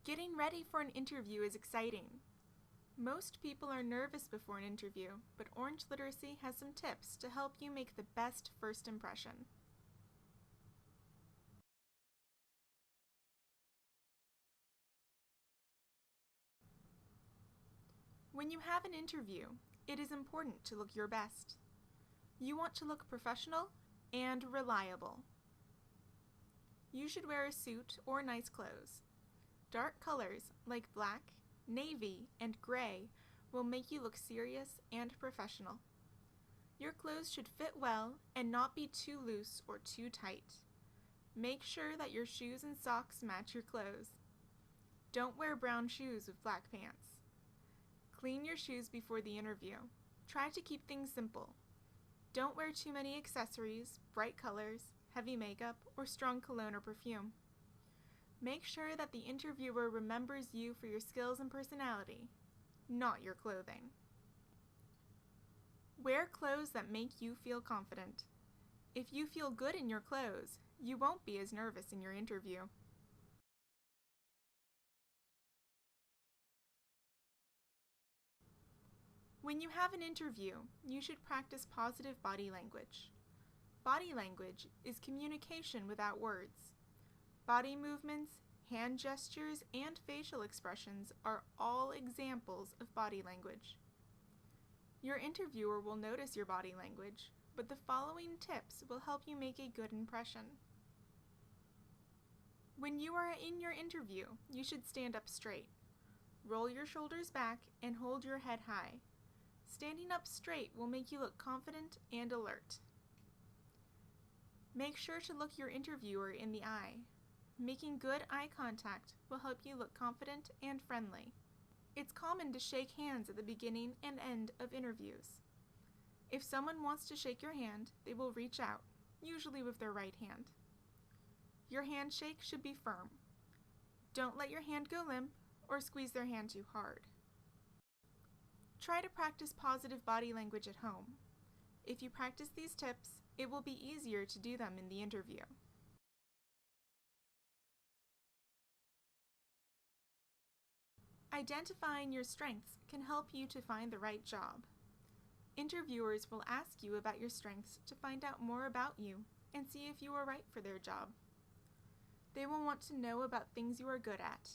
Getting ready for an interview is exciting. Most people are nervous before an interview, but Orange Literacy has some tips to help you make the best first impression. When you have an interview, it is important to look your best. You want to look professional and reliable. You should wear a suit or nice clothes. Dark colors like black, navy, and gray will make you look serious and professional. Your clothes should fit well and not be too loose or too tight. Make sure that your shoes and socks match your clothes. Don't wear brown shoes with black pants. Clean your shoes before the interview. Try to keep things simple. Don't wear too many accessories, bright colors, heavy makeup, or strong cologne or perfume. Make sure that the interviewer remembers you for your skills and personality, not your clothing. Wear clothes that make you feel confident. If you feel good in your clothes, you won't be as nervous in your interview. When you have an interview, you should practice positive body language. Body language is communication without words. Body movements, hand gestures, and facial expressions are all examples of body language. Your interviewer will notice your body language, but the following tips will help you make a good impression. When you are in your interview, you should stand up straight. Roll your shoulders back and hold your head high. Standing up straight will make you look confident and alert. Make sure to look your interviewer in the eye. Making good eye contact will help you look confident and friendly. It's common to shake hands at the beginning and end of interviews. If someone wants to shake your hand, they will reach out, usually with their right hand. Your handshake should be firm. Don't let your hand go limp or squeeze their hand too hard. Try to practice positive body language at home. If you practice these tips, it will be easier to do them in the interview. Identifying your strengths can help you to find the right job. Interviewers will ask you about your strengths to find out more about you and see if you are right for their job. They will want to know about things you are good at.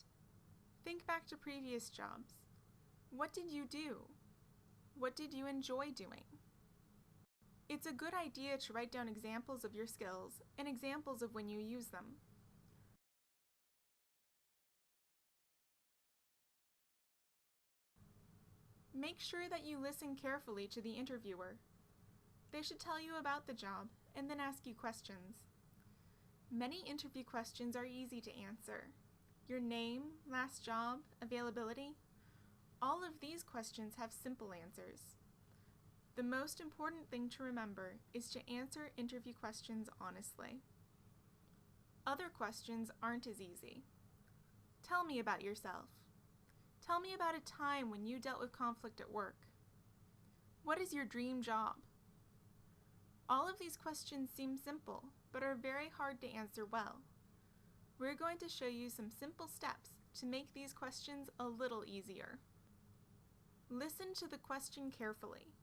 Think back to previous jobs. What did you do? What did you enjoy doing? It's a good idea to write down examples of your skills and examples of when you use them. Make sure that you listen carefully to the interviewer. They should tell you about the job and then ask you questions. Many interview questions are easy to answer. Your name, last job, availability. All of these questions have simple answers. The most important thing to remember is to answer interview questions honestly. Other questions aren't as easy. Tell me about yourself. Tell me about a time when you dealt with conflict at work. What is your dream job? All of these questions seem simple, but are very hard to answer well. We're going to show you some simple steps to make these questions a little easier. Listen to the question carefully.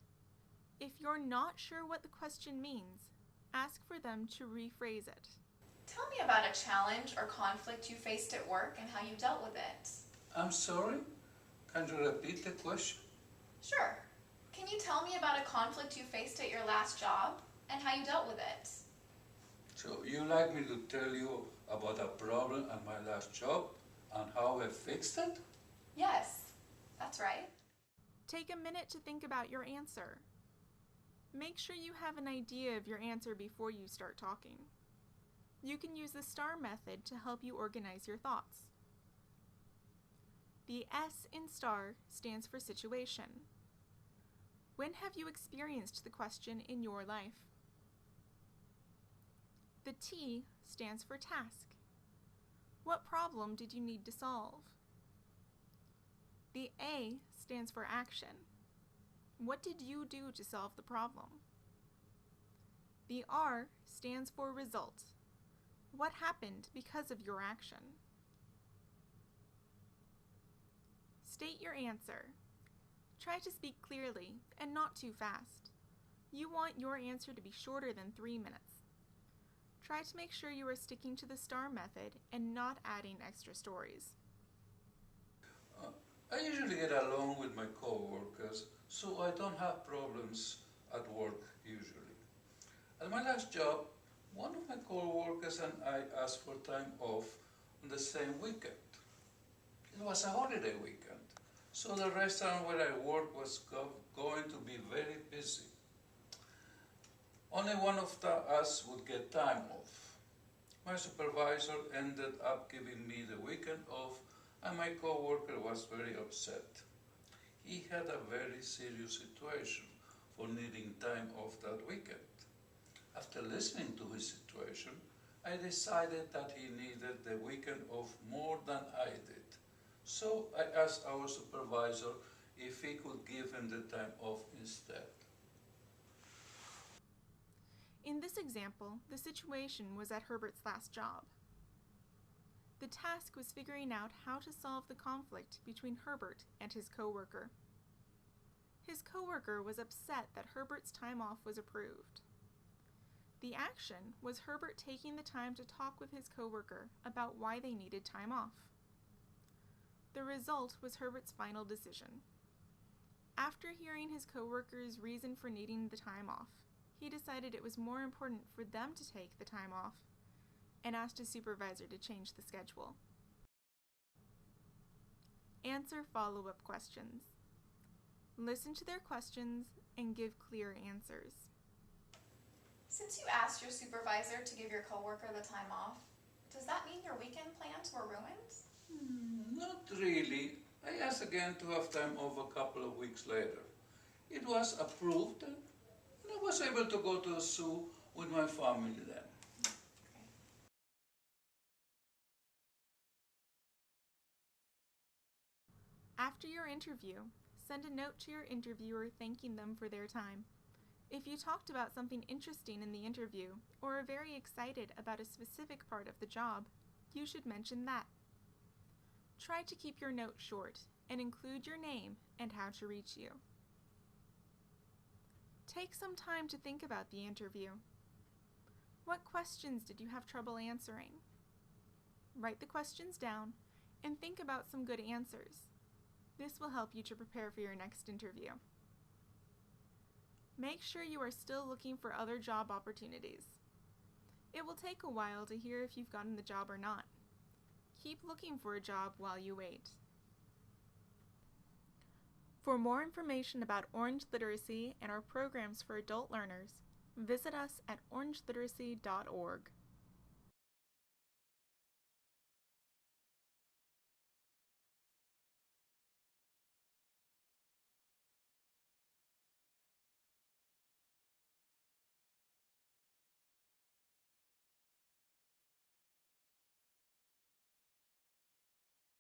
If you're not sure what the question means, ask for them to rephrase it. Tell me about a challenge or conflict you faced at work and how you dealt with it. I'm sorry? Can you repeat the question? Sure. Can you tell me about a conflict you faced at your last job and how you dealt with it? So you like me to tell you about a problem at my last job and how I fixed it? Yes, that's right. Take a minute to think about your answer. Make sure you have an idea of your answer before you start talking. You can use the STAR method to help you organize your thoughts. The S in STAR stands for situation. When have you experienced the question in your life? The T stands for task. What problem did you need to solve? The A stands for action. What did you do to solve the problem? The R stands for result. What happened because of your action? State your answer. Try to speak clearly and not too fast. You want your answer to be shorter than 3 minutes. Try to make sure you are sticking to the STAR method and not adding extra stories. I usually get along with my co-workers, so I don't have problems at work usually. At my last job, one of my co-workers and I asked for time off on the same weekend. It was a holiday weekend, so the restaurant where I worked was going to be very busy. Only one of us would get time off. My supervisor ended up giving me the weekend off, and my co-worker was very upset. He had a very serious situation for needing time off that weekend. After listening to his situation, I decided that he needed the weekend off more than I did. So I asked our supervisor if he could give him the time off instead. In this example, the situation was at Herbert's last job. The task was figuring out how to solve the conflict between Herbert and his coworker. His coworker was upset that Herbert's time off was approved. The action was Herbert taking the time to talk with his coworker about why they needed time off. The result was Herbert's final decision. After hearing his coworker's reason for needing the time off, he decided it was more important for them to take the time off and asked his supervisor to change the schedule. Answer follow-up questions. Listen to their questions and give clear answers. Since you asked your supervisor to give your coworker the time off, does that mean your weekend plans were ruined? Not really. I asked again to have time off a couple of weeks later. It was approved, and I was able to go to the zoo with my family then. After your interview, send a note to your interviewer thanking them for their time. If you talked about something interesting in the interview or are very excited about a specific part of the job, you should mention that. Try to keep your note short and include your name and how to reach you. Take some time to think about the interview. What questions did you have trouble answering? Write the questions down and think about some good answers. This will help you to prepare for your next interview. Make sure you are still looking for other job opportunities. It will take a while to hear if you've gotten the job or not. Keep looking for a job while you wait. For more information about Orange Literacy and our programs for adult learners, visit us at orangeliteracy.org.